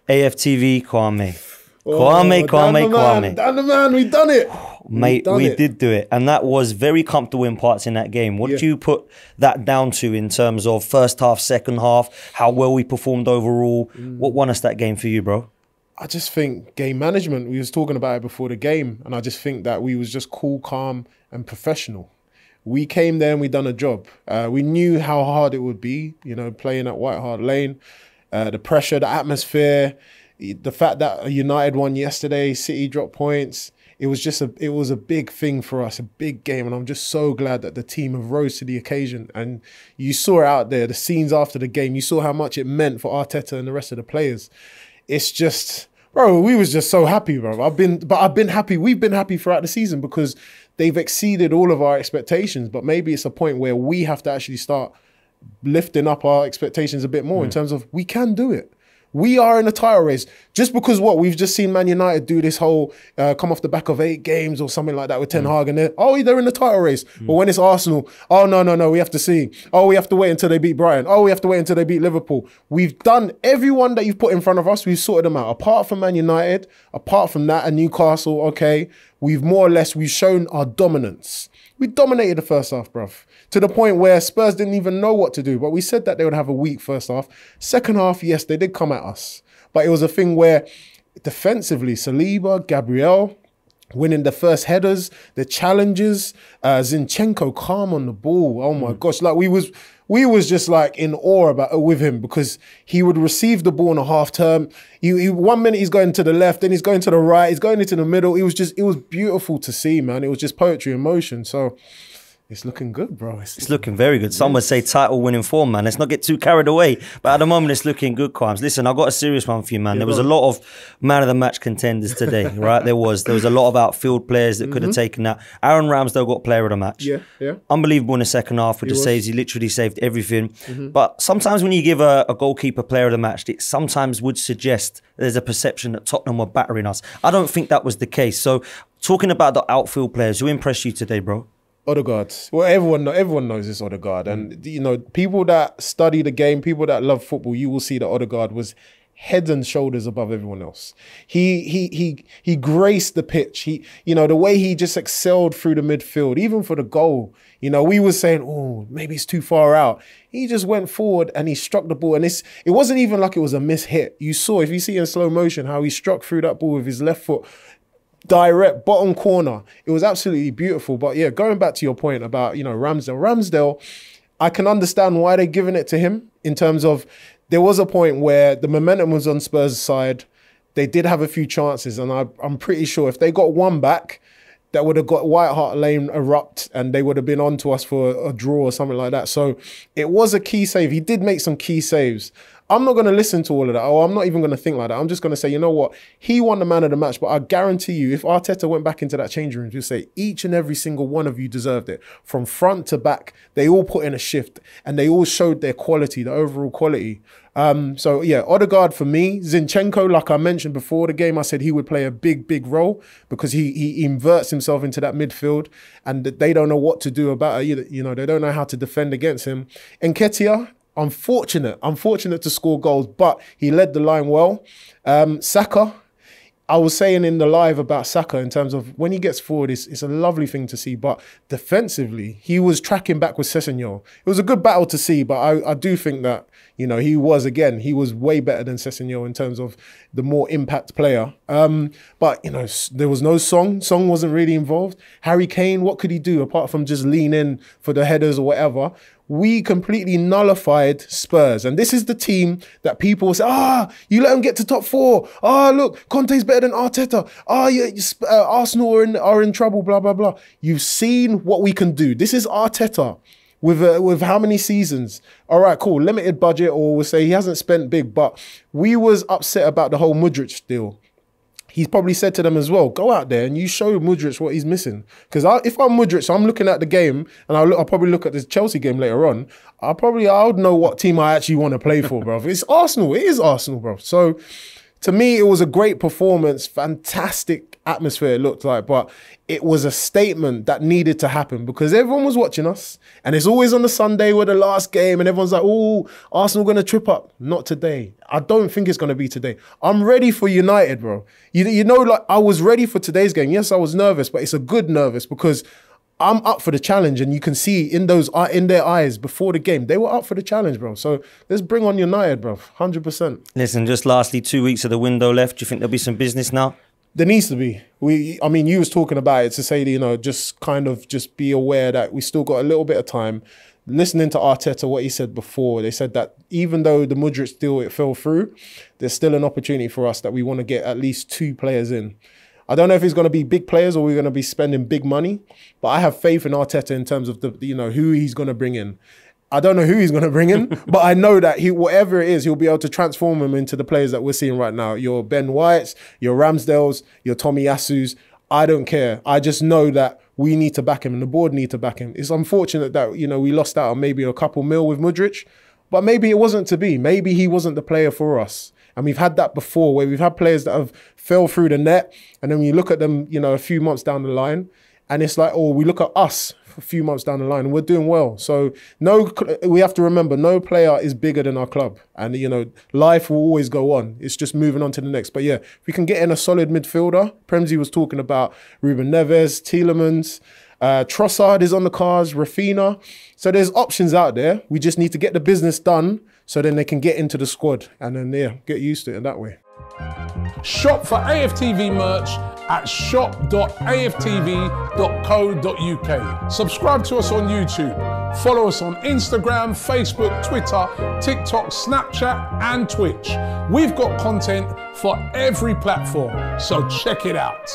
AFTV, Kwame. Kwame. Down the man, we done it. Mate, we did do it. And that was very comfortable in parts in that game. What do you put that down to in terms of first half, second half, how well we performed overall? What won us that game for you, bro? I just think game management. We was talking about it before the game. And I just think that we was just cool, calm and professional. We came there and we done a job. We knew how hard it would be, you know, playing at White Hart Lane. The pressure, the atmosphere, the fact that United won yesterday, City dropped points. It was a big thing for us, a big game. And I'm just so glad that the team have rose to the occasion. And you saw it out there, the scenes after the game. You saw how much it meant for Arteta and the rest of the players. It's just, bro, we was just so happy, bro. I've been happy. We've been happy throughout the season because they've exceeded all of our expectations. But maybe it's a point where we have to actually start lifting up our expectations a bit more in terms of we can do it. We are in a title race. Just because we've just seen Man United do this whole come off the back of 8 games or something like that with Ten Hag and they're in the title race. But when it's Arsenal, oh, no, we have to see. Oh, we have to wait until they beat Brighton. Oh, we have to wait until they beat Liverpool. We've done everyone that you've put in front of us, we've sorted them out. Apart from Man United, apart from that and Newcastle, okay, we've shown our dominance. We dominated the first half, bruv. To the point where Spurs didn't even know what to do. But we said that they would have a weak first half. Second half, yes, they did come at us. But it was a thing where defensively, Saliba, Gabriel, winning the first headers, the challenges, Zinchenko calm on the ball. Oh my gosh, like we was just like in awe with him because he would receive the ball in a half term. 1 minute he's going to the left, then he's going to the right, he's going into the middle. It was beautiful to see, man. It was just poetry in motion. So it's looking good, bro. It's looking very good. Some would say title winning form, man. Let's not get too carried away. But at the moment, it's looking good, Quams. Listen, I've got a serious one for you, man. There was a lot of man of the match contenders today, right? There was a lot of outfield players that could have taken that. Aaron Ramsdale got player of the match. Yeah. Unbelievable in the second half with the saves. He literally saved everything. But sometimes when you give a goalkeeper player of the match, it sometimes would suggest there's a perception that Tottenham were battering us. I don't think that was the case. So talking about the outfield players, who impressed you today, bro? Odegaard. Well, everyone knows this Odegaard. And, you know, people that study the game, people that love football, you will see that Odegaard was head and shoulders above everyone else. He graced the pitch. You know, the way he just excelled through the midfield, even for the goal. You know, we were saying, oh, maybe it's too far out. He just went forward and he struck the ball. And it wasn't even like it was a miss hit. You saw, if you see in slow motion, how he struck through that ball with his left foot. Direct bottom corner. It was absolutely beautiful. But yeah, going back to your point about, you know, Ramsdale, I can understand why they're giving it to him in terms of there was a point where the momentum was on Spurs' side. They did have a few chances, and I'm pretty sure if they got one back, that would have got White Hart Lane erupt and they would have been on to us for a draw or something like that. So it was a key save. He did make some key saves. I'm not going to listen to all of that. Oh, I'm not even going to think like that. I'm just going to say, you know what? He won the man of the match, but I guarantee you, if Arteta went back into that changing room, he'll say each and every single one of you deserved it. From front to back, they all put in a shift and they all showed their quality, the overall quality. So yeah, Odegaard for me. Zinchenko, like I mentioned before the game, I said he would play a big role because he inverts himself into that midfield and they don't know what to do about it. You know, they don't know how to defend against him. Nketiah, unfortunate to score goals, but he led the line well. Saka, I was saying in the live about Saka in terms of when he gets forward, it's a lovely thing to see. But defensively, he was tracking back with Sessegnon. It was a good battle to see, but I do think that, you know, he was way better than Sessegnon in terms of the more impact player. But, you know, there was no Song. Song wasn't really involved. Harry Kane, what could he do apart from just lean in for the headers or whatever? We completely nullified Spurs. And this is the team that people say, you let them get to top 4. Look, Conte's better than Arteta. Arsenal are in trouble, blah, blah, blah. You've seen what we can do. This is Arteta with how many seasons? All right, cool, limited budget, or we'll say he hasn't spent big, but we was upset about the whole Mudryk deal. He's probably said to them as well, go out there and you show Mudryk what he's missing. Because if I'm Mudryk, so I'm looking at the game, and I'll probably look at the Chelsea game later on, I would know what team I actually want to play for, bro. It's Arsenal. It is Arsenal, bro. So to me, it was a great performance, fantastic atmosphere it looked like, but it was a statement that needed to happen because everyone was watching us, and it's always on the Sunday with the last game, and everyone's like, oh, Arsenal going to trip up. Not today. I don't think it's going to be today. I'm ready for United, bro. You know, like, I was ready for today's game. Yes, I was nervous, but it's a good nervous because I'm up for the challenge, and you can see in their eyes before the game, they were up for the challenge, bro. So let's bring on United, bro, 100%. Listen, just lastly, 2 weeks of the window left. Do you think there'll be some business now? There needs to be. I mean, you was talking about it to say, you know, just be aware that we still got a little bit of time. Listening to Arteta, what he said before, they said that even though the Mudryk deal, it fell through, there's still an opportunity for us that we want to get at least 2 players in. I don't know if it's going to be big players or we're going to be spending big money, but I have faith in Arteta in terms of who he's going to bring in. I don't know who he's going to bring in, but I know that whatever it is, he'll be able to transform him into the players that we're seeing right now. Your Ben Whites, your Ramsdales, your Tomiyasus. I don't care. I just know that we need to back him and the board need to back him. It's unfortunate that, we lost out on maybe a couple mil with Mudryk, but maybe it wasn't to be. Maybe he wasn't the player for us. And we've had that before where we've had players that have fell through the net. And then when you look at them, a few months down the line, and it's like, we look at us a few months down the line and we're doing well. So we have to remember, no player is bigger than our club. And, life will always go on. It's just moving on to the next. But yeah, if we can get in a solid midfielder, Premsy was talking about Ruben Neves, Tielemans, Trossard is on the cards, Rafinha. So there's options out there. We just need to get the business done so then they can get into the squad and then, get used to it in that way. Shop for AFTV merch at shop.aftv.co.uk. Subscribe to us on YouTube. Follow us on Instagram, Facebook, Twitter, TikTok, Snapchat, and Twitch. We've got content for every platform, so check it out.